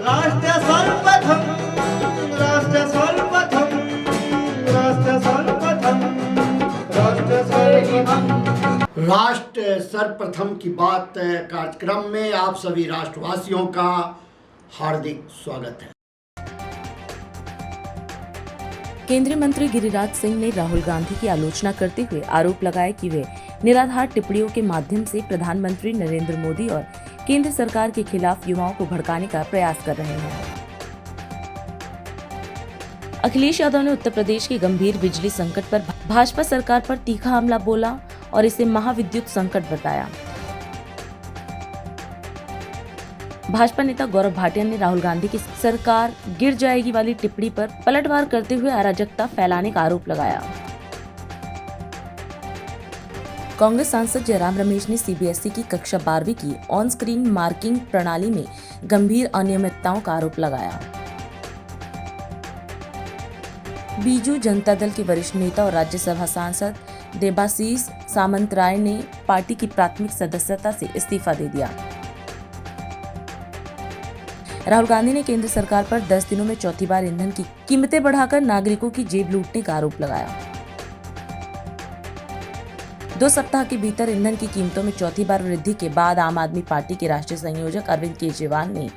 राष्ट्र सर्वप्रथम राष्ट्र सर्वप्रथम राष्ट्र सर्वप्रथम राष्ट्र सर्वप्रथम राष्ट्र सर्वप्रथम की बात कार्यक्रम में आप सभी राष्ट्रवासियों का हार्दिक स्वागत है। केंद्रीय मंत्री गिरिराज सिंह ने राहुल गांधी की आलोचना करते हुए आरोप लगाया कि वे निराधार टिप्पणियों के माध्यम से प्रधानमंत्री नरेंद्र मोदी और केंद्र सरकार के खिलाफ युवाओं को भड़काने का प्रयास कर रहे हैं। अखिलेश यादव ने उत्तर प्रदेश के गंभीर बिजली संकट पर भाजपा सरकार पर तीखा हमला बोला और इसे महाविद्युत संकट बताया। भाजपा नेता गौरव भाटिया ने राहुल गांधी की सरकार गिर जाएगी वाली टिप्पणी पर पलटवार करते हुए अराजकता फैलाने का आरोप लगाया। कांग्रेस सांसद जयराम रमेश ने सीबीएसई की कक्षा 12वीं की ऑन स्क्रीन मार्किंग प्रणाली में गंभीर अनियमितताओं का आरोप लगाया। बीजू जनता दल के वरिष्ठ नेता और राज्यसभा सांसद देबाशीष सामंतराय ने पार्टी की प्राथमिक सदस्यता से इस्तीफा दे दिया। राहुल गांधी ने केंद्र सरकार पर 10 दिनों में चौथी बार ईंधन की कीमतें बढ़ाकर नागरिकों की जेब लूटने का आरोप लगाया। 2 सप्ताह के भीतर ईंधन की कीमतों में चौथी बार वृद्धि के बाद आम आदमी पार्टी के राष्ट्रीय संयोजक अरविंद केजरीवाल ने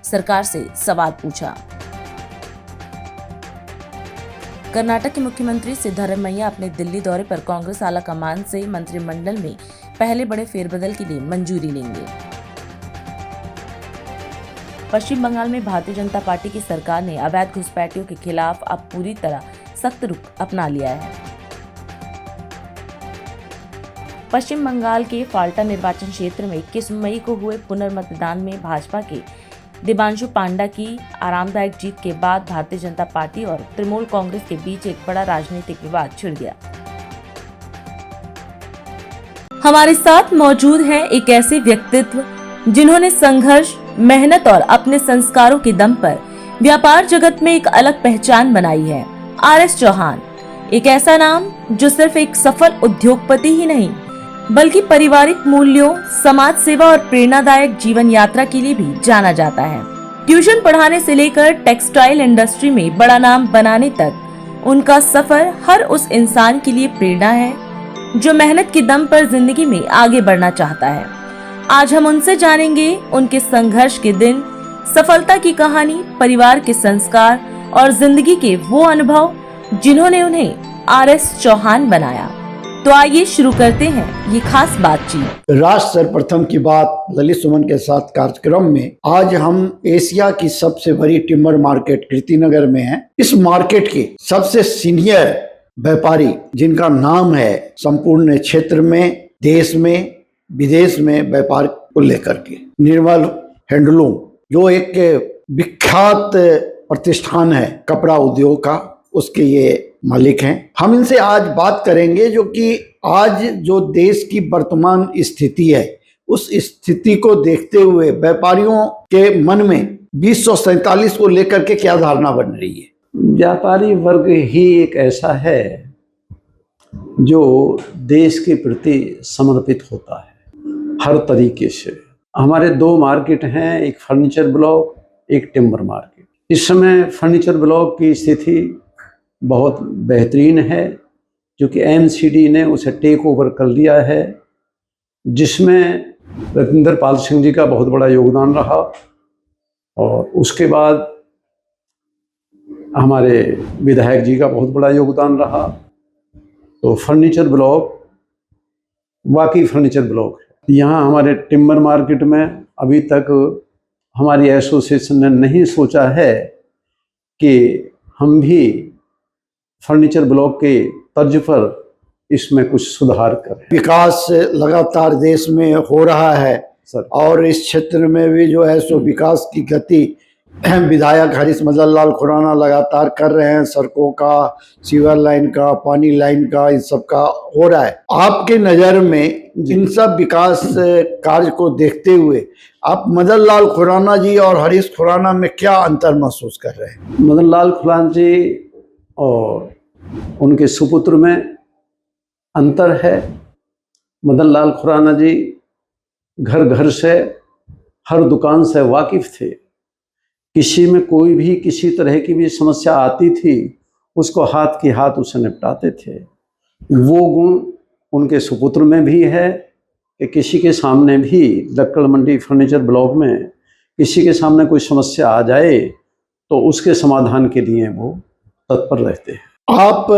सरकार से सवाल पूछा। कर्नाटक के मुख्यमंत्री सिद्धरामैया अपने दिल्ली दौरे पर कांग्रेस आला कमान से मंत्रिमंडल में पहले बड़े फेरबदल के लिए मंजूरी लेंगे। पश्चिम बंगाल में भारतीय जनता पार्टी की सरकार ने अवैध घुसपैठियों के खिलाफ अब पूरी तरह सख्त रुख अपना लिया है। पश्चिम बंगाल के फाल्टा निर्वाचन क्षेत्र में 21 मई को हुए पुनर्मतदान में भाजपा के दिबांशु पांडा की आरामदायक जीत के बाद भारतीय जनता पार्टी और तृणमूल कांग्रेस के बीच एक बड़ा राजनीतिक विवाद छिड़ गया। हमारे साथ मौजूद है एक ऐसे व्यक्तित्व जिन्होंने संघर्ष, मेहनत और अपने संस्कारों के दम पर व्यापार जगत में एक अलग पहचान बनाई है। आर.एस. चौहान एक ऐसा नाम जो सिर्फ एक सफल उद्योगपति ही नहीं बल्कि पारिवारिक मूल्यों, समाज सेवा और प्रेरणादायक जीवन यात्रा के लिए भी जाना जाता है। ट्यूशन पढ़ाने से लेकर टेक्सटाइल इंडस्ट्री में बड़ा नाम बनाने तक उनका सफर हर उस इंसान के लिए प्रेरणा है जो मेहनत के दम पर जिंदगी में आगे बढ़ना चाहता है। आज हम उनसे जानेंगे उनके संघर्ष के दिन, सफलता की कहानी, परिवार के संस्कार और जिंदगी के वो अनुभव जिन्होंने उन्हें आर.एस. चौहान बनाया। तो आइए शुरू करते हैं ये खास बातचीत। राष्ट्र सर्वप्रथम की बात ललित सुमन के साथ कार्यक्रम में आज हम एशिया की सबसे बड़ी टिम्बर मार्केट कीर्तिनगर में हैं। इस मार्केट के सबसे सीनियर व्यापारी जिनका नाम है संपूर्ण क्षेत्र में, देश में, विदेश में व्यापार को लेकर के, निर्मल हैंडलूम जो एक विख्यात प्रतिष्ठान है कपड़ा उद्योग का, उसके ये मालिक हैं। हम इनसे आज बात करेंगे जो कि आज जो देश की वर्तमान स्थिति है उस स्थिति को देखते हुए व्यापारियों के मन में 2047 को लेकर के क्या धारणा बन रही है। व्यापारी वर्ग ही एक ऐसा है जो देश के प्रति समर्पित होता है हर तरीके से। हमारे 2 मार्केट हैं, एक फर्नीचर ब्लॉक, एक टिम्बर मार्केट। इस समय फर्नीचर ब्लॉक की स्थिति बहुत बेहतरीन है क्योंकि एमसीडी ने उसे टेक ओवर कर लिया है, जिसमें रविंदर पाल सिंह जी का बहुत बड़ा योगदान रहा और उसके बाद हमारे विधायक जी का बहुत बड़ा योगदान रहा। तो फर्नीचर ब्लॉक वाकई फर्नीचर ब्लॉक है। यहाँ हमारे टिम्बर मार्केट में अभी तक हमारी एसोसिएशन ने नहीं सोचा है कि हम भी फर्नीचर ब्लॉक के तर्ज पर इसमें कुछ सुधार करें। विकास लगातार देश में हो रहा है सर, और इस क्षेत्र में भी जो है सो विकास की गति विधायक हरीश मदन लाल खुराना लगातार कर रहे हैं। सड़कों का, सीवर लाइन का, पानी लाइन का, इन सब का हो रहा है। आपके नज़र में इन सब विकास कार्य को देखते हुए आप मदन लाल खुराना जी और हरीश खुराना में क्या अंतर महसूस कर रहे हैं। मदन लाल खुराना जी और उनके सुपुत्र में अंतर है। मदन लाल खुराना जी घर घर से, हर दुकान से वाकिफ थे किसी में कोई भी किसी तरह की भी समस्या आती थी, उसको हाथ की हाथ उसे निपटाते थे। वो गुण उनके सुपुत्र में भी है कि किसी के सामने भी लक्कड़ मंडी फर्नीचर ब्लॉक में किसी के सामने कोई समस्या आ जाए तो उसके समाधान के लिए वो तत्पर रहते हैं। आप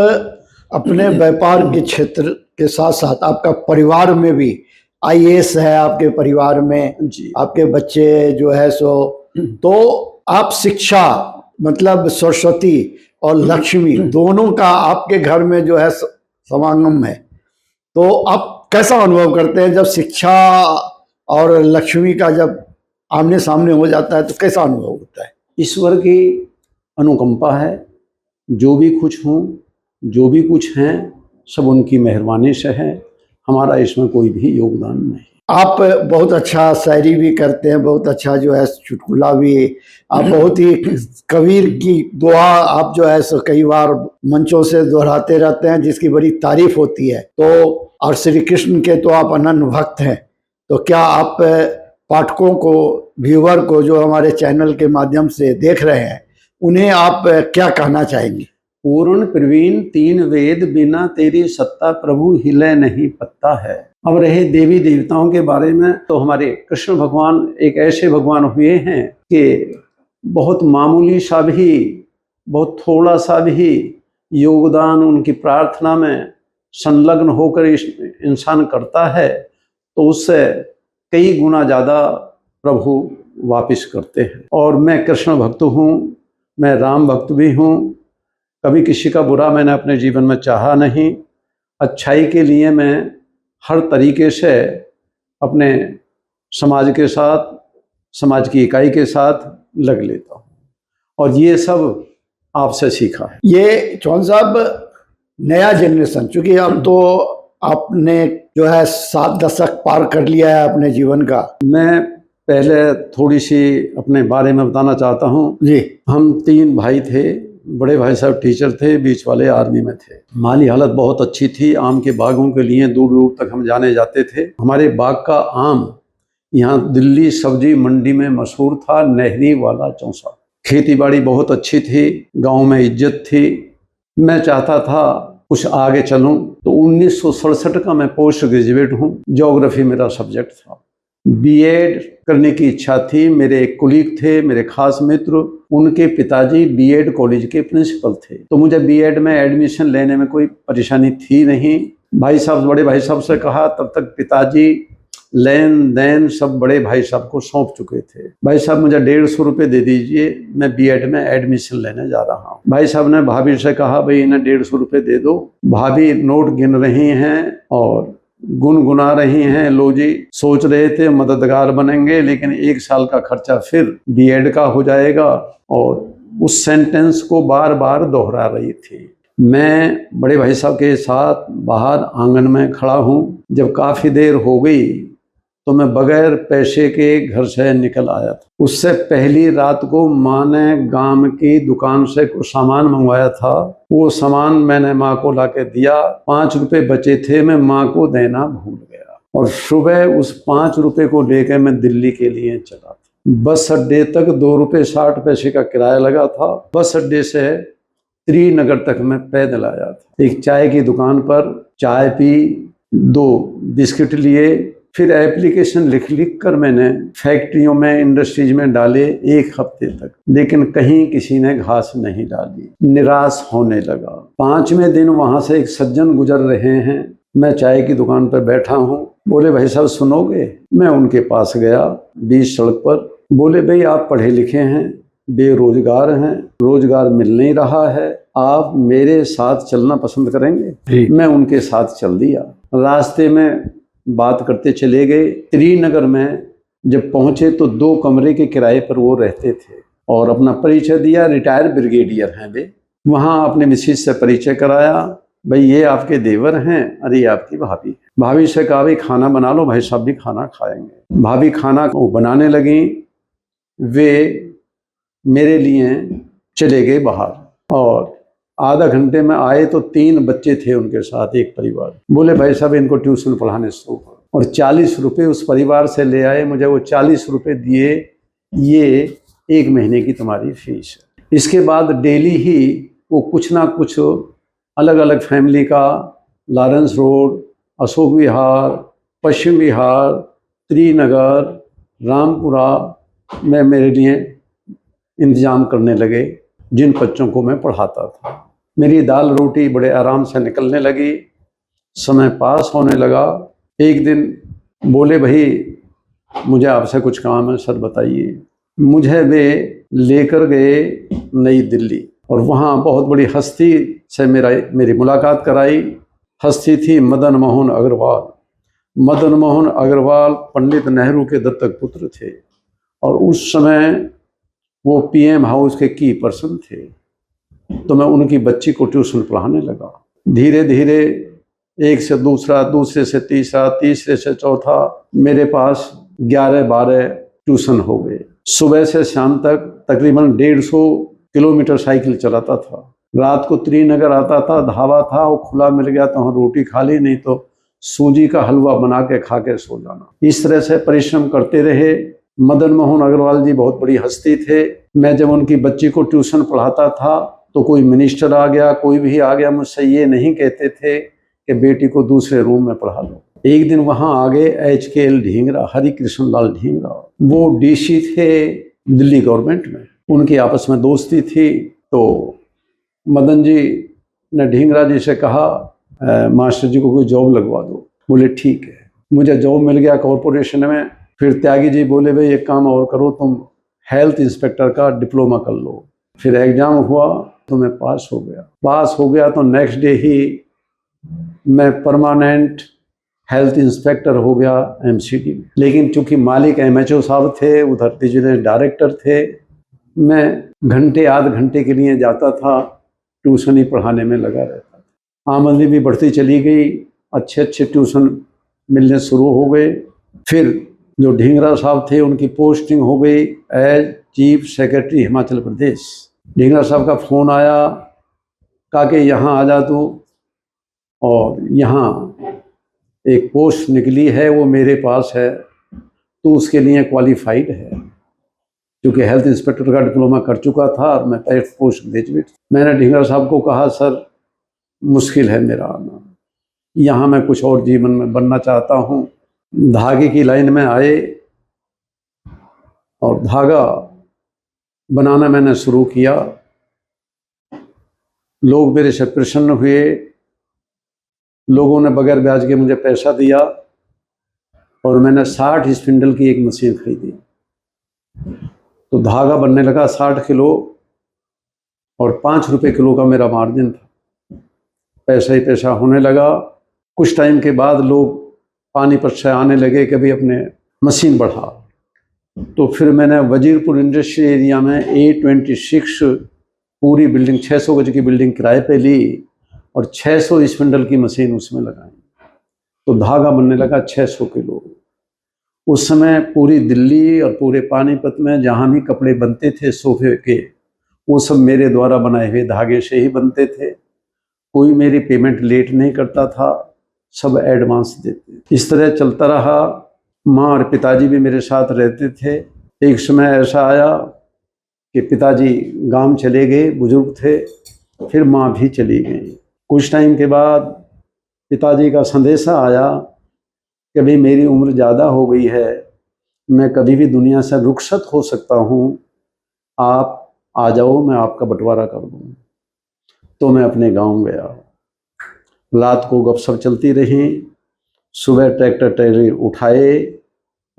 अपने व्यापार के क्षेत्र के साथ साथ आपका परिवार में भी आईएएस है, आपके परिवार में जी। आपके बच्चे जो है सो, तो आप शिक्षा मतलब सरस्वती और लक्ष्मी दोनों का आपके घर में जो है समागम है, तो आप कैसा अनुभव करते हैं जब शिक्षा और लक्ष्मी का जब आमने सामने हो जाता है, तो कैसा अनुभव होता है? ईश्वर की अनुकंपा है। जो भी कुछ हूँ, जो भी कुछ हैं, सब उनकी मेहरबानी से है। हमारा इसमें कोई भी योगदान नहीं। आप बहुत अच्छा शायरी भी करते हैं, बहुत अच्छा जो है चुटकुला भी, आप बहुत ही कबीर की दुआ आप जो है सो कई बार मंचों से दोहराते रहते हैं, जिसकी बड़ी तारीफ होती है। तो और श्री कृष्ण के तो आप अनन्य भक्त हैं, तो क्या आप पाठकों को, व्यूअर को जो हमारे चैनल के माध्यम से देख रहे हैं, उन्हें आप क्या कहना चाहेंगे? पूर्ण प्रवीण तीन वेद, बिना तेरी सत्ता प्रभु हिले नहीं पत्ता है। अब रहे देवी देवताओं के बारे में, तो हमारे कृष्ण भगवान एक ऐसे भगवान हुए हैं कि बहुत मामूली सा भी, बहुत थोड़ा सा भी योगदान उनकी प्रार्थना में संलग्न होकर इंसान करता है तो उससे कई गुना ज़्यादा प्रभु वापिस करते हैं। और मैं कृष्ण भक्त हूँ, मैं राम भक्त भी हूँ। कभी किसी का बुरा मैंने अपने जीवन में चाहा नहीं। अच्छाई के लिए मैं हर तरीके से अपने समाज के साथ, समाज की इकाई के साथ लग लेता हूँ, और ये सब आपसे सीखा है। ये चौहान साहब, नया जनरेशन, चूंकि अब तो आपने जो है 7 दशक पार कर लिया है अपने जीवन का। मैं पहले थोड़ी सी अपने बारे में बताना चाहता हूँ जी। हम 3 भाई थे। बड़े भाई साहब टीचर थे, बीच वाले आर्मी में थे। माली हालत बहुत अच्छी थी। आम के बागों के लिए दूर दूर तक हम जाने जाते थे। हमारे बाग का आम यहाँ दिल्ली सब्जी मंडी में मशहूर था, नहरी वाला चौसा। खेती बाड़ी बहुत अच्छी थी, गांव में इज्जत थी। मैं चाहता था कुछ आगे चलूं, तो 1967 का मैं पोस्ट ग्रेजुएट हूँ। ज्योग्राफी मेरा सब्जेक्ट था। बीएड करने की इच्छा थी। मेरे एक कुलीग थे, मेरे खास मित्र, उनके पिताजी बीएड कॉलेज के प्रिंसिपल थे, तो मुझे बीएड में एडमिशन लेने में कोई परेशानी थी नहीं। भाई साहब, बड़े भाई साहब से कहा, तब तक पिताजी लेन देन सब बड़े भाई साहब को सौंप चुके थे। भाई साहब मुझे 150 रुपये दे दीजिए, मैं बीएड में एडमिशन लेने जा रहा हूँ। भाई साहब ने भाभी से कहा, भाई इन्हें 150 रुपये दे दो। भाभी नोट गिन रही हैं और गुनगुना रही हैं, लो जी, सोच रहे थे मददगार बनेंगे, लेकिन 1 साल का खर्चा फिर बीएड का हो जाएगा, और उस सेंटेंस को बार बार दोहरा रही थी। मैं बड़े भाई साहब के साथ बाहर आंगन में खड़ा हूँ। जब काफ़ी देर हो गई तो मैं बगैर पैसे के घर से निकल आया था। उससे पहली रात को माँ ने गांव की दुकान से कुछ सामान मंगवाया था। वो सामान मैंने माँ को लाके दिया। 5 रुपए बचे थे, मैं माँ को देना भूल गया, और सुबह उस 5 रुपए को लेकर मैं दिल्ली के लिए चला था। बस अड्डे तक 2 रुपये 60 पैसे का किराया लगा था। बस अड्डे से त्रिनगर तक मैं पैदल आया था। एक चाय की दुकान पर चाय पी, 2 बिस्किट लिए, फिर एप्लीकेशन लिख लिख कर मैंने फैक्ट्रियों में, इंडस्ट्रीज में डाले 1 हफ्ते तक, लेकिन कहीं किसी ने घास नहीं डाली। निराश होने लगा। 5वें दिन वहां से एक सज्जन गुजर रहे हैं। मैं चाय की दुकान पर बैठा हूँ। बोले, भाई साहब सुनोगे? मैं उनके पास गया, बीच सड़क पर। बोले, भाई आप पढ़े लिखे हैं, बेरोजगार हैं, रोजगार मिल नहीं रहा है, आप मेरे साथ चलना पसंद करेंगे? मैं उनके साथ चल दिया। रास्ते में बात करते चले गए। त्रिनगर में जब पहुंचे तो 2 कमरे के किराए पर वो रहते थे, और अपना परिचय दिया, रिटायर ब्रिगेडियर हैं वे। वहाँ अपने मिसेज से परिचय कराया। भाई ये आपके देवर हैं, अरे ये आपकी भाभी है। भाभी से कहा, भाई खाना बना लो, भाई साहब भी खाना खाएंगे। भाभी खाना बनाने लगी। वे मेरे लिए चले गए बाहर, और आधा घंटे में आए तो 3 बच्चे थे उनके साथ, एक परिवार। बोले, भाई साहब इनको ट्यूशन पढ़ाने शुरू करो, और 40 रुपये उस परिवार से ले आए। मुझे वो 40 रुपये दिए। ये 1 महीने की तुम्हारी फीस है। इसके बाद डेली ही वो कुछ ना कुछ अलग अलग फैमिली का लॉरेंस रोड, अशोक विहार, पश्चिम विहार, त्रिनगर, रामपुरा में मेरे लिए इंतज़ाम करने लगे, जिन बच्चों को मैं पढ़ाता था। मेरी दाल रोटी बड़े आराम से निकलने लगी, समय पास होने लगा। एक दिन बोले, भाई मुझे आपसे कुछ काम है सर, बताइए। मुझे वे लेकर गए नई दिल्ली और वहाँ बहुत बड़ी हस्ती से मेरी मुलाकात कराई। हस्ती थी मदन मोहन अग्रवाल। मदन मोहन अग्रवाल पंडित नेहरू के दत्तक पुत्र थे और उस समय वो पीएम हाउस के की पर्सन थे। तो मैं उनकी बच्ची को ट्यूशन पढ़ाने लगा। धीरे धीरे एक से दूसरा, दूसरे से तीसरा, तीसरे से चौथा, मेरे पास 11-12 ट्यूशन हो गए। सुबह से शाम तक तकरीबन 150 किलोमीटर साइकिल चलाता था। रात को त्रिनगर आता था, ढाबा था, वो खुला मिल गया तो वहाँ रोटी खा ली, नहीं तो सूजी का हलवा बना के खा के सो जाना। इस तरह से परिश्रम करते रहे। मदन मोहन अग्रवाल जी बहुत बड़ी हस्ती थे। मैं जब उनकी बच्ची को ट्यूशन पढ़ाता था तो कोई मिनिस्टर आ गया, कोई भी आ गया, मुझसे ये नहीं कहते थे कि बेटी को दूसरे रूम में पढ़ा लो। एक दिन वहाँ आ गए HKL ढींगरा, हरि कृष्ण लाल ढींगरा। वो DC थे दिल्ली गवर्नमेंट में, उनकी आपस में दोस्ती थी। तो मदन जी ने ढींगरा जी से कहा, मास्टर जी को कोई जॉब लगवा दो। बोले ठीक है। मुझे जॉब मिल गया कॉरपोरेशन में। फिर त्यागी जी बोले, भाई एक काम और करो, तुम हेल्थ इंस्पेक्टर का डिप्लोमा कर लो। फिर एग्जाम हुआ तो मैं पास हो गया। पास हो गया तो नेक्स्ट डे ही मैं परमानेंट हेल्थ इंस्पेक्टर हो गया MCD में। लेकिन चूंकि मालिक MHO साहब थे, उधर विजिलेंस डायरेक्टर थे, मैं घंटे आध घंटे के लिए जाता था, ट्यूशन ही पढ़ाने में लगा रहता था। आमदनी भी बढ़ती चली गई, अच्छे अच्छे ट्यूशन मिलने शुरू हो गए। फिर जो ढींगरा साहब थे उनकी पोस्टिंग हो गई as chief secretary Himachal Pradesh. Dhingra साहब का फ़ोन आया, कहा कि यहाँ आ जा तू, और यहाँ एक पोस्ट निकली है, वो मेरे पास है, तो उसके लिए क्वालिफाइड है। क्योंकि हेल्थ इंस्पेक्टर का डिप्लोमा कर चुका था और मैं पोस्ट ग्रेजुएट। मैंने ढींगरा साहब को कहा, सर मुश्किल है मेरा आना, यहाँ मैं कुछ और जीवन में बनना चाहता हूँ। धागे की लाइन में आए और धागा बनाना मैंने शुरू किया। लोग मेरे से प्रसन्न हुए, लोगों ने बगैर ब्याज के मुझे पैसा दिया और मैंने 60 स्पिंडल की एक मशीन खरीदी। तो धागा बनने लगा 60 किलो और 5 रुपये किलो का मेरा मार्जिन था। पैसा ही पैसा होने लगा। कुछ टाइम के बाद लोग पानीपत से आने लगे कि भाई अपने मशीन बढ़ा। तो फिर मैंने वजीरपुर इंडस्ट्री एरिया में A26 पूरी बिल्डिंग, 600 गज की बिल्डिंग किराए पे ली और 600 स्पिंडल की मशीन उसमें लगाई। तो धागा बनने लगा 600 किलो। उस समय पूरी दिल्ली और पूरे पानीपत में जहाँ भी कपड़े बनते थे सोफे के, वो सब मेरे द्वारा बनाए हुए धागे से ही बनते थे। कोई मेरी पेमेंट लेट नहीं करता था, सब एडवांस देते। इस तरह चलता रहा। माँ और पिताजी भी मेरे साथ रहते थे। एक समय ऐसा आया कि पिताजी गांव चले गए, बुजुर्ग थे, फिर माँ भी चली गई। कुछ टाइम के बाद पिताजी का संदेशा आया कि भाई मेरी उम्र ज़्यादा हो गई है, मैं कभी भी दुनिया से रुखसत हो सकता हूँ, आप आ जाओ, मैं आपका बंटवारा कर दूँ। तो मैं अपने गांव गया। रात को गपशप चलती रही। सुबह ट्रैक्टर ट्रैली उठाए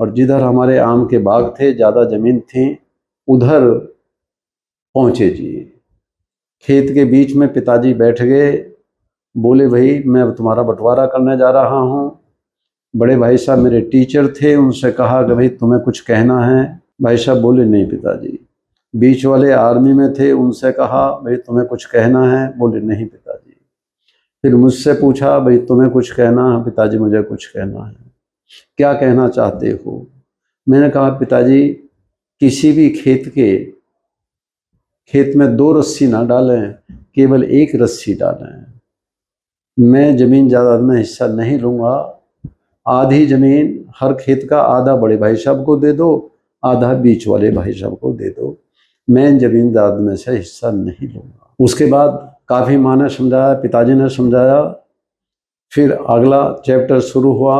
और जिधर हमारे आम के बाग थे, ज़्यादा ज़मीन थी, उधर पहुँचे जी। खेत के बीच में पिताजी बैठ गए। बोले, भाई मैं अब तुम्हारा बंटवारा करने जा रहा हूँ। बड़े भाई साहब मेरे टीचर थे, उनसे कहा कि भाई तुम्हें कुछ कहना है। भाई साहब बोले, नहीं पिताजी। बीच वाले आर्मी में थे, उनसे कहा, भाई तुम्हें कुछ कहना है। बोले, नहीं पिताजी। फिर मुझसे पूछा, भाई तुम्हें कुछ कहना है? पिताजी मुझे कुछ कहना है। क्या कहना चाहते हो? मैंने कहा, पिताजी किसी भी खेत में 2 रस्सी ना डालें, केवल 1 रस्सी डालें। मैं ज़मीन जायदाद में हिस्सा नहीं लूँगा। आधी ज़मीन हर खेत का आधा बड़े भाई साहब को दे दो, आधा बीच वाले भाई साहब को दे दो, मैं जमींदार में से हिस्सा नहीं लूँगा। उसके बाद काफ़ी माँ ने समझाया, पिताजी ने समझाया। फिर अगला चैप्टर शुरू हुआ।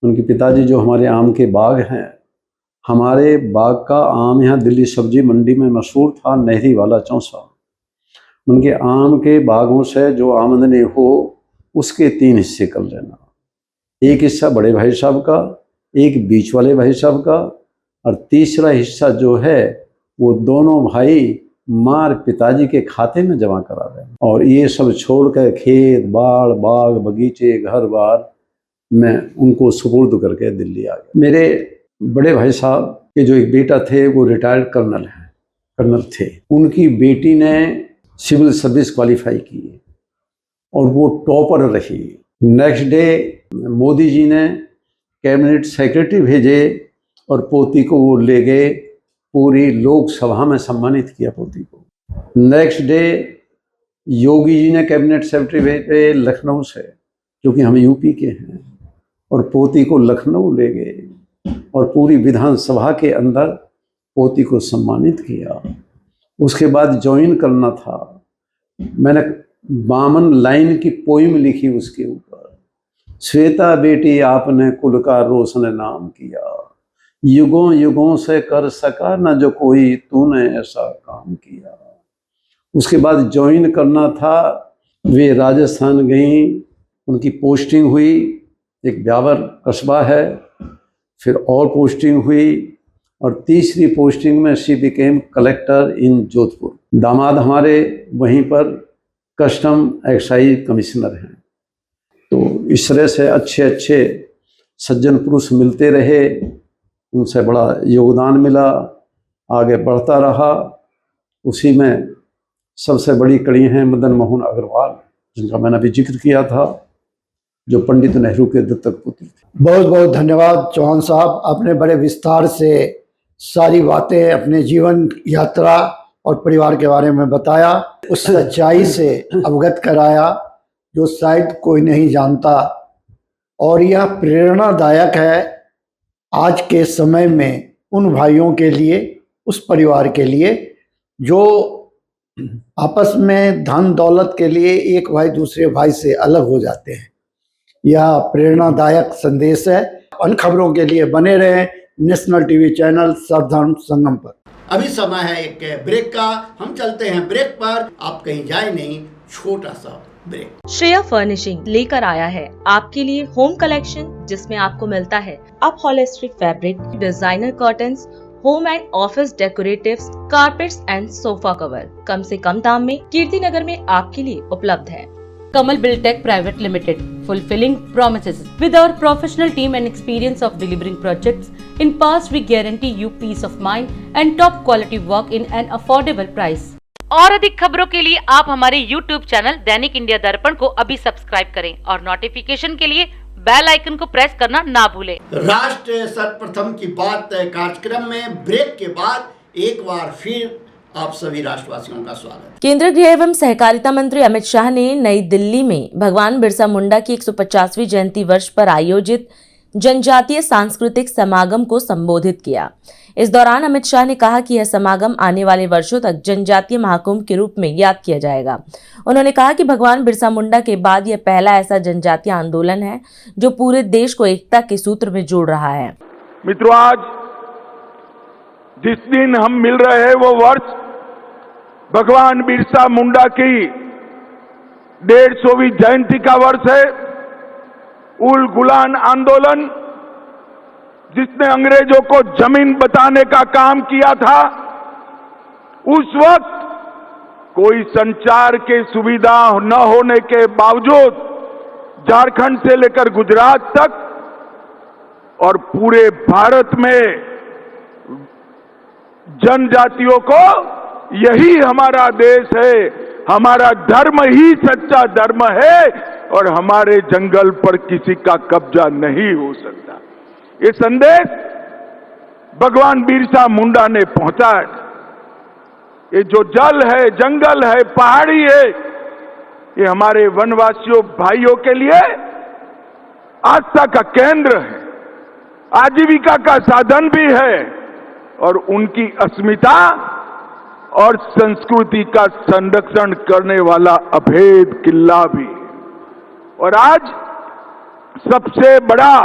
उनके पिताजी जो हमारे आम के बाग हैं, हमारे बाग का आम यहाँ दिल्ली सब्जी मंडी में मशहूर था, नहरी वाला चौसा। उनके आम के बागों से जो आमदनी हो उसके 3 हिस्से कर लेना। एक हिस्सा बड़े भाई साहब का, एक बीच वाले भाई साहब का, और तीसरा हिस्सा जो है वो दोनों भाई मार पिताजी के खाते में जमा करा देना। और ये सब छोड़कर खेत बाड़ बाग बगीचे घर बार मैं उनको सुपुर्द करके दिल्ली आ गया। मेरे बड़े भाई साहब के जो एक बेटा थे वो रिटायर्ड कर्नल थे। उनकी बेटी ने सिविल सर्विस क्वालिफाई की और वो टॉपर रही। नेक्स्ट डे मोदी जी ने कैबिनेट सेक्रेटरी भेजे और पोती को वो ले गए, पूरी लोकसभा में सम्मानित किया पोती को। नेक्स्ट डे योगी जी ने कैबिनेट सेक्रेटरी भेजे लखनऊ से, क्योंकि हम यूपी के हैं, और पोती को लखनऊ ले गए और पूरी विधानसभा के अंदर पोती को सम्मानित किया। उसके बाद ज्वाइन करना था, मैंने 52 लाइन की पोइम लिखी उसके ऊपर। श्वेता बेटी आपने कुल का रोशन नाम किया, युगों युगों से कर सका न जो कोई, तूने ऐसा काम किया। उसके बाद ज्वाइन करना था, वे राजस्थान गईं, उनकी पोस्टिंग हुई, एक ब्यावर कस्बा है, फिर और पोस्टिंग हुई, और तीसरी पोस्टिंग में शी बिकेम कलेक्टर इन जोधपुर। दामाद हमारे वहीं पर कस्टम एक्साइज कमिश्नर हैं। तो इस तरह से अच्छे अच्छे सज्जन पुरुष मिलते रहे, उनसे बड़ा योगदान मिला, आगे बढ़ता रहा। उसी में सबसे बड़ी कड़ी हैं मदन मोहन अग्रवाल, जिनका मैंने अभी जिक्र किया था, जो पंडित नेहरू के दत्तक पुत्र थे। बहुत बहुत धन्यवाद चौहान साहब, आपने बड़े विस्तार से सारी बातें अपने जीवन यात्रा और परिवार के बारे में बताया, उस सच्चाई से अवगत कराया जो शायद कोई नहीं जानता। और यह प्रेरणादायक है आज के समय में उन भाइयों के लिए, उस परिवार के लिए जो आपस में धन दौलत के लिए एक भाई दूसरे भाई से अलग हो जाते हैं। यह प्रेरणादायक संदेश है। अन्य खबरों के लिए बने रहें नेशनल टीवी चैनल सर्वधर्म संगम पर। अभी समय है एक ब्रेक का, हम चलते हैं ब्रेक पर, आप कहीं जाए नहीं, छोटा सा ब्रेक। श्रेया फर्निशिंग लेकर आया है आपके लिए होम कलेक्शन, जिसमें आपको मिलता है upholstery fabric, designer curtains, home and office decoratives, carpets and sofa cover कम से कम दाम में कीर्ति नगर में आपके लिए उपलब्ध है। Kamal Buildtech Private Limited, fulfilling promises. With our professional team and experience of delivering projects, in past we guarantee you peace of mind and top quality work in an affordable price. और अधिक खबरों के लिए आप हमारे YouTube channel दैनिक India दर्पण को अभी सब्सक्राइब करें और नोटिफिकेशन के लिए बेल आइकन को प्रेस करना ना भूलें। राष्ट्र सर्वप्रथम की बात कार्यक्रम में ब्रेक के बाद एक बार फिर आप सभी राष्ट्रवासियों का स्वागत। केंद्रीय गृह एवं सहकारिता मंत्री अमित शाह ने नई दिल्ली में भगवान बिरसा मुंडा की 150वीं जयंती वर्ष पर आयोजित जनजातीय सांस्कृतिक समागम को संबोधित किया। इस दौरान अमित शाह ने कहा कि यह समागम आने वाले वर्षों तक जनजातीय महाकुंभ के रूप में याद किया जाएगा। उन्होंने कहा कि भगवान बिरसा मुंडा के बाद यह पहला ऐसा जनजातीय आंदोलन है जो पूरे देश को एकता के सूत्र में जोड़ रहा है। मित्रों, आज जिस दिन हम मिल रहे हैं वो वर्ष भगवान बिरसा मुंडा की 150वीं जयंती का वर्ष है। उल गुलान आंदोलन, जिसने अंग्रेजों को जमीन बताने का काम किया था, उस वक्त कोई संचार की सुविधा न होने के बावजूद झारखंड से लेकर गुजरात तक और पूरे भारत में जनजातियों को यही हमारा देश है, हमारा धर्म ही सच्चा धर्म है और हमारे जंगल पर किसी का कब्जा नहीं हो सकता। ये संदेश भगवान बिरसा मुंडा ने पहुंचाया। ये जो जल है, जंगल है, पहाड़ी है, ये हमारे वनवासियों भाइयों के लिए आस्था का केंद्र है, आजीविका का साधन भी है और उनकी अस्मिता और संस्कृति का संरक्षण करने वाला अभेद किला भी। और आज सबसे बड़ा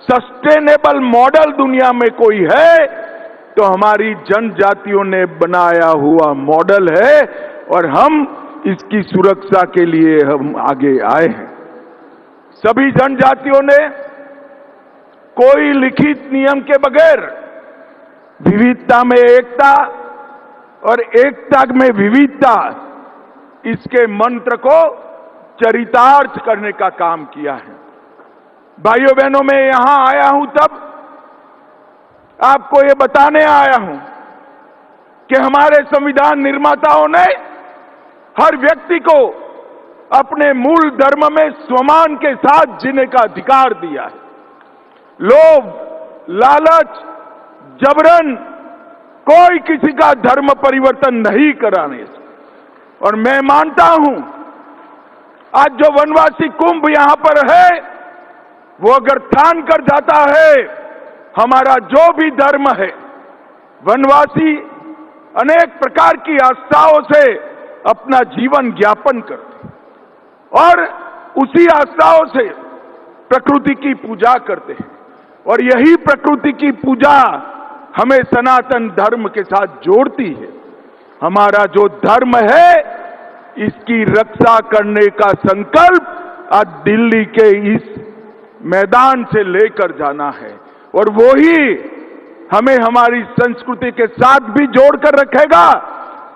सस्टेनेबल मॉडल दुनिया में कोई है तो हमारी जनजातियों ने बनाया हुआ मॉडल है, और हम इसकी सुरक्षा के लिए हम आगे आए हैं। सभी जनजातियों ने कोई लिखित नियम के बगैर विविधता में एकता और एकता में विविधता, इसके मंत्र को चरितार्थ करने का काम किया है। भाइयों बहनों, मैं यहां आया हूं तब आपको ये बताने आया हूं कि हमारे संविधान निर्माताओं ने हर व्यक्ति को अपने मूल धर्म में स्वमान के साथ जीने का अधिकार दिया है। लोभ, लालच, जबरन कोई किसी का धर्म परिवर्तन नहीं कराने से। और मैं मानता हूं आज जो वनवासी कुंभ यहां पर है, वो अगर ठान कर जाता है हमारा जो भी धर्म है, वनवासी अनेक प्रकार की आस्थाओं से अपना जीवन ज्ञापन करते और उसी आस्थाओं से प्रकृति की पूजा करते हैं। और यही प्रकृति की पूजा हमें सनातन धर्म के साथ जोड़ती है। हमारा जो धर्म है, इसकी रक्षा करने का संकल्प आज दिल्ली के इस मैदान से लेकर जाना है, और वो ही हमें हमारी संस्कृति के साथ भी जोड़कर रखेगा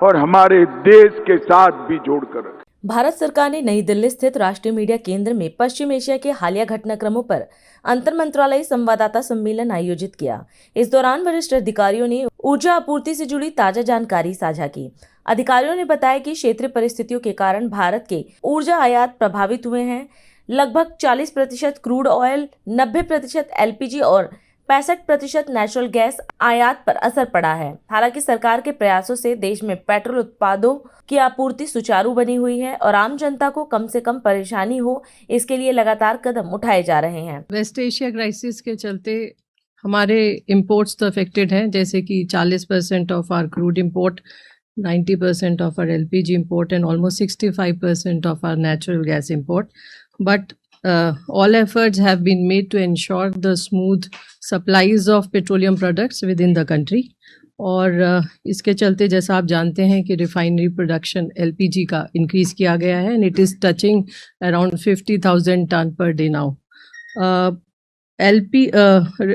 और हमारे देश के साथ भी जोड़कर रखेगा। भारत सरकार ने नई दिल्ली स्थित राष्ट्रीय मीडिया केंद्र में पश्चिम एशिया के हालिया घटनाक्रमों पर अंतर मंत्रालयी संवाददाता सम्मेलन आयोजित किया। इस दौरान वरिष्ठ अधिकारियों ने ऊर्जा आपूर्ति से जुड़ी ताजा जानकारी साझा की। अधिकारियों ने बताया कि क्षेत्रीय परिस्थितियों के कारण भारत के ऊर्जा आयात प्रभावित हुए हैं। लगभग 40% क्रूड ऑयल, 90% एलपीजी और 65% नेचुरल गैस आयात पर असर पड़ा है। हालांकि सरकार के प्रयासों से देश में पेट्रोल उत्पादों की आपूर्ति सुचारू बनी हुई है और आम जनता को कम से कम परेशानी हो, इसके लिए लगातार कदम उठाए जा रहे हैं। वेस्ट एशिया क्राइसिस के चलते हमारे इंपोर्ट्स तो अफेक्टेड हैं, जैसे कि 40% of our crude import, 90% of our LPG import and almost 65% of our natural gas import. But all efforts have been made to ensure the smooth supplies of petroleum products within the country. और इसके चलते जैसा आप जानते हैं कि refinery production LPG का increase किया गया है and it is touching around 50,000 ton per day now.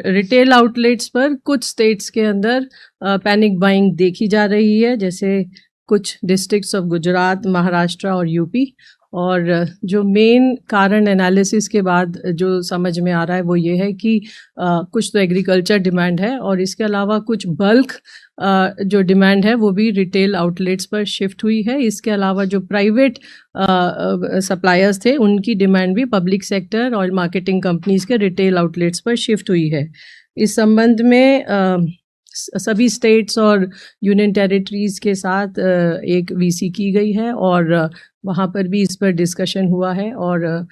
Retail outlets पर कुछ स्टेट्स के अंदर पैनिक बाइंग देखी जा रही है, जैसे कुछ डिस्ट्रिक्ट्स ऑफ गुजरात, महाराष्ट्र और यूपी। और जो मेन कारण एनालिसिस के बाद जो समझ में आ रहा है वो ये है कि कुछ तो एग्रीकल्चर डिमांड है और इसके अलावा कुछ बल्क जो डिमांड है वो भी रिटेल आउटलेट्स पर शिफ्ट हुई है। इसके अलावा जो प्राइवेट सप्लायर्स थे उनकी डिमांड भी public sector oil marketing companies के रिटेल आउटलेट्स पर शिफ्ट हुई है। इस संबंध में सभी स्टेट्स और यूनियन टेरिटरीज़ के साथ एक वीसी की गई है और वहाँ पर भी इस पर डिस्कशन हुआ है और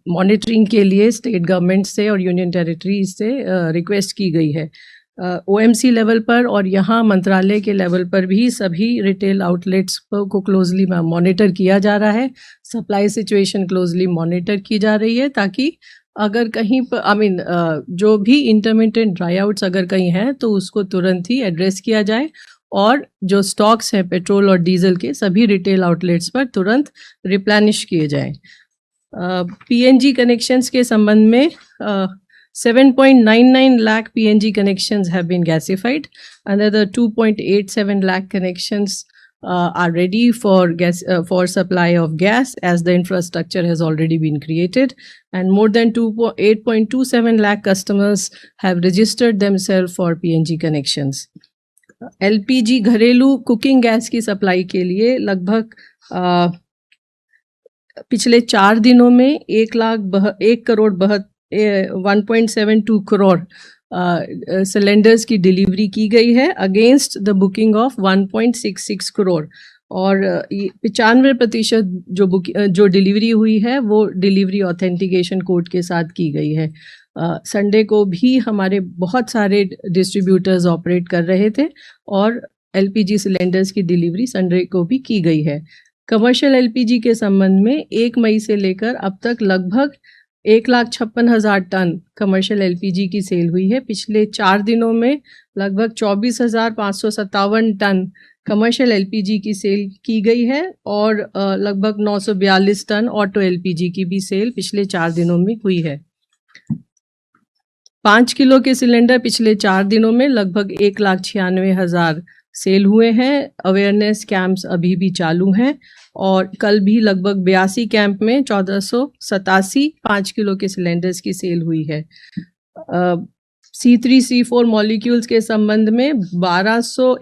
मॉनिटरिंग के लिए स्टेट गवर्नमेंट से और यूनियन टेरिटरीज से रिक्वेस्ट की गई है। ओएमसी लेवल पर और यहाँ मंत्रालय के लेवल पर भी सभी रिटेल आउटलेट्स को क्लोजली मॉनिटर किया जा रहा है। सप्लाई सिचुएशन क्लोजली मॉनिटर की जा रही है ताकि अगर कहीं पर जो भी इंटरमिटेंट ड्राई आउट्स अगर कहीं हैं तो उसको तुरंत ही एड्रेस किया जाए और जो स्टॉक्स हैं पेट्रोल और डीजल के सभी रिटेल आउटलेट्स पर तुरंत रिप्लेनिश किए जाएं। पीएनजी कनेक्शंस के संबंध में 7.99 lakh PNG connections have been gasified. Another 2.87 lakh connections are ready for supply of gas as the infrastructure has already been created, and more than 8.27 lakh customers have registered themselves for PNG connections. LPG घरेलू cooking gas की supply के लिए लगभग पिछले 4 दिनों में 1.72 crore cylinders की delivery की गई है against the booking of 1.66 crore और 95% जो डिलीवरी हुई है वो डिलीवरी ऑथेंटिकेशन कोड के साथ की गई है। संडे को भी हमारे बहुत सारे डिस्ट्रीब्यूटर्स ऑपरेट कर रहे थे और एलपीजी सिलेंडर्स की डिलीवरी संडे को भी की गई है। कमर्शियल एलपीजी के संबंध में 1 मई से लेकर अब तक लगभग 1,56,000 टन कमर्शियल एलपीजी की सेल हुई है। पिछले 4 दिनों में लगभग 24,557 टन कमर्शियल एलपीजी की सेल की गई है और लगभग 942 टन ऑटो एलपीजी की भी सेल पिछले 4 दिनों में हुई है। 5 किलो के सिलेंडर पिछले 4 दिनों में लगभग 1,96,000 सेल हुए हैं। अवेयरनेस कैंप्स अभी भी चालू हैं और कल भी लगभग 82 कैंप में 1487 5 किलो के सिलेंडर्स की सेल हुई है। C3 C4 मॉलिक्यूल्स के संबंध में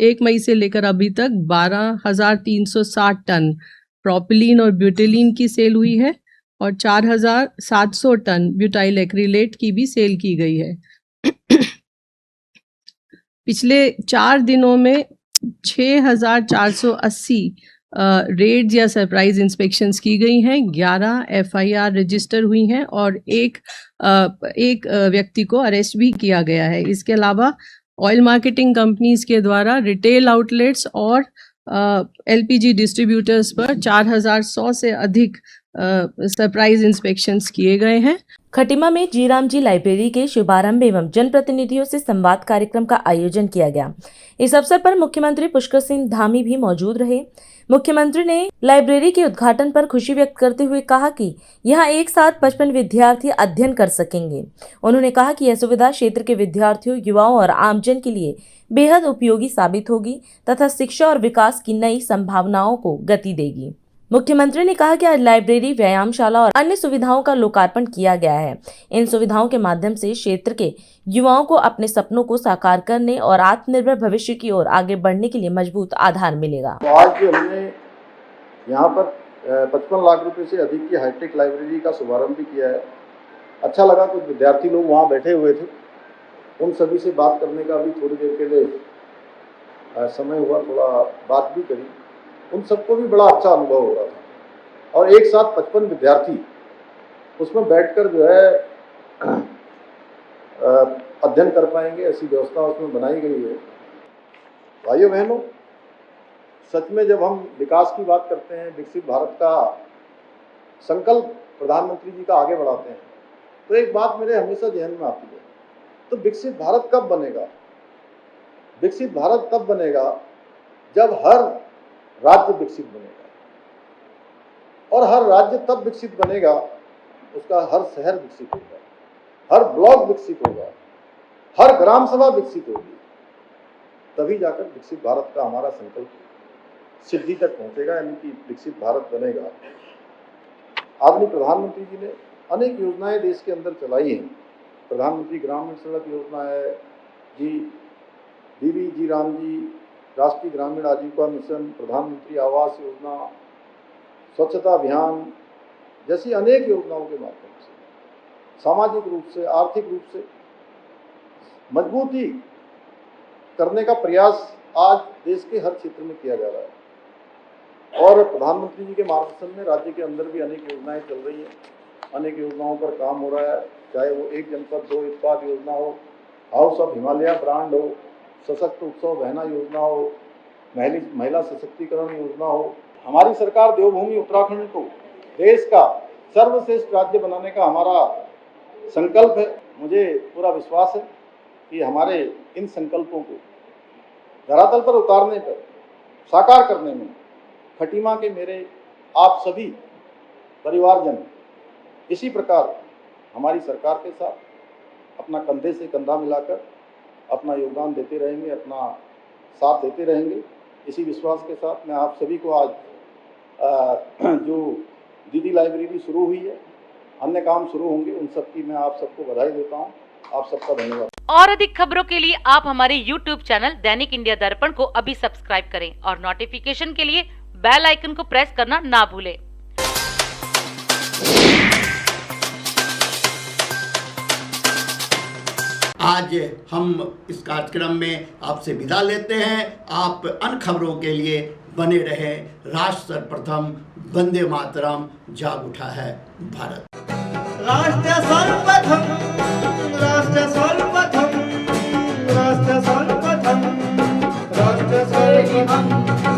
1 मई से लेकर अभी तक 12,360 टन प्रोपिलीन और ब्यूटिलीन की सेल हुई है और 4,700 टन ब्यूटाइल एक्रिलेट की भी सेल की गई है। पिछले 4 दिनों में 6,480 रेड्स या सरप्राइज इंस्पेक्शंस की गई हैं, 11 FIR रजिस्टर हुई हैं और एक व्यक्ति को अरेस्ट भी किया गया है। इसके अलावा ऑयल मार्केटिंग कंपनीज के द्वारा रिटेल आउटलेट्स और LPG डिस्ट्रीब्यूटर्स पर 4,100 से अधिक सरप्राइज इंस्पेक्शंस किए गए हैं। खटीमा में जीराम जी लाइब्रेरी के शुभारंभ एवं जनप्रतिनिधियों से संवाद कार्यक्रम का आयोजन किया गया। इस अवसर पर मुख्यमंत्री पुष्कर सिंह धामी भी मौजूद रहे। मुख्यमंत्री ने लाइब्रेरी के उद्घाटन पर खुशी व्यक्त करते हुए कहा कि यहां एक साथ 55 विद्यार्थी अध्ययन कर सकेंगे। उन्होंने कहा कि यह सुविधा क्षेत्र के विद्यार्थियों, युवाओं और आमजन के लिए बेहद उपयोगी साबित होगी तथा शिक्षा और विकास की नई संभावनाओं को गति देगी। मुख्यमंत्री ने कहा कि आज लाइब्रेरी, व्यायामशाला और अन्य सुविधाओं का लोकार्पण किया गया है। इन सुविधाओं के माध्यम से क्षेत्र के युवाओं को अपने सपनों को साकार करने और आत्मनिर्भर भविष्य की ओर आगे बढ़ने के लिए मजबूत आधार मिलेगा। तो आज हमने यहाँ पर 55 लाख रुपए से अधिक की हाईटेक लाइब्रेरी का शुभारंभ भी किया है। अच्छा लगा, कुछ विद्यार्थी लोग वहाँ बैठे हुए थे, उन सभी से बात करने का भी थोड़ी देर के लिए समय हुआ, थोड़ा बात भी करी। उन सबको भी बड़ा अच्छा अनुभव हो रहा था और एक साथ 55 विद्यार्थी उसमें बैठकर जो है अध्ययन कर पाएंगे, ऐसी व्यवस्था उसमें बनाई गई है। भाइयों बहनों, सच में जब हम विकास की बात करते हैं, विकसित भारत का संकल्प प्रधानमंत्री जी का आगे बढ़ाते हैं, तो एक बात मेरे हमेशा ध्यान में आती है, तो विकसित भारत कब बनेगा? विकसित भारत तब बनेगा जब हर राज्य विकसित बनेगा, और हर राज्य तब विकसित बनेगा, उसका हर शहर विकसित होगा, हर ब्लॉक विकसित होगा, हर ग्राम सभा विकसित होगी, तभी जाकर विकसित भारत का हमारा संकल्प सिद्धि तक पहुंचेगा, यानी कि विकसित भारत बनेगा। आदरणीय प्रधानमंत्री जी ने अनेक योजनाएं देश के अंदर चलाई हैं। प्रधानमंत्री ग्रामीण सड़क योजना है जी, बीबी जी राम जी राष्ट्रीय ग्रामीण आजीविका मिशन, प्रधानमंत्री आवास योजना, स्वच्छता अभियान जैसी अनेक योजनाओं के माध्यम से सामाजिक रूप से, आर्थिक रूप से मजबूती करने का प्रयास आज देश के हर क्षेत्र में किया जा रहा है। और प्रधानमंत्री जी के मार्गदर्शन में राज्य के अंदर भी अनेक योजनाएं चल रही हैं, अनेक योजनाओं पर काम हो रहा है, चाहे वो एक जनपद 2 उत्पाद योजना हो, हाउस ऑफ हिमालय ब्रांड हो, सशक्त उत्सव बहना योजना हो, महिला सशक्तिकरण योजना हो। हमारी सरकार देवभूमि उत्तराखंड को देश का सर्वश्रेष्ठ राज्य बनाने का हमारा संकल्प है। मुझे पूरा विश्वास है कि हमारे इन संकल्पों को धरातल पर उतारने पर, साकार करने में खटीमा के मेरे आप सभी परिवारजन इसी प्रकार हमारी सरकार के साथ अपना कंधे से कंधा मिलाकर अपना योगदान देते रहेंगे, अपना साथ देते रहेंगे। इसी विश्वास के साथ मैं आप सभी को आज जो दीदी लाइब्रेरी शुरू हुई है, अन्य काम शुरू होंगे, उन सब की मैं आप सबको बधाई देता हूं। आप सबका धन्यवाद। और अधिक खबरों के लिए आप हमारे YouTube चैनल दैनिक इंडिया दर्पण को अभी सब्सक्राइब करें और नोटिफिकेशन के लिए बेल आइकन को प्रेस करना ना भूलें। आज हम इस कार्यक्रम में आपसे विदा लेते हैं। आप अन्य खबरों के लिए बने रहे। राष्ट्र सर्वप्रथम, वंदे मातरम, जाग उठा है भारत। राष्ट्र सर्वप्रथम, राष्ट्र सर्वप्रथम, राष्ट्र सर्वप्रथम, राष्ट्र सर्वप्रथम।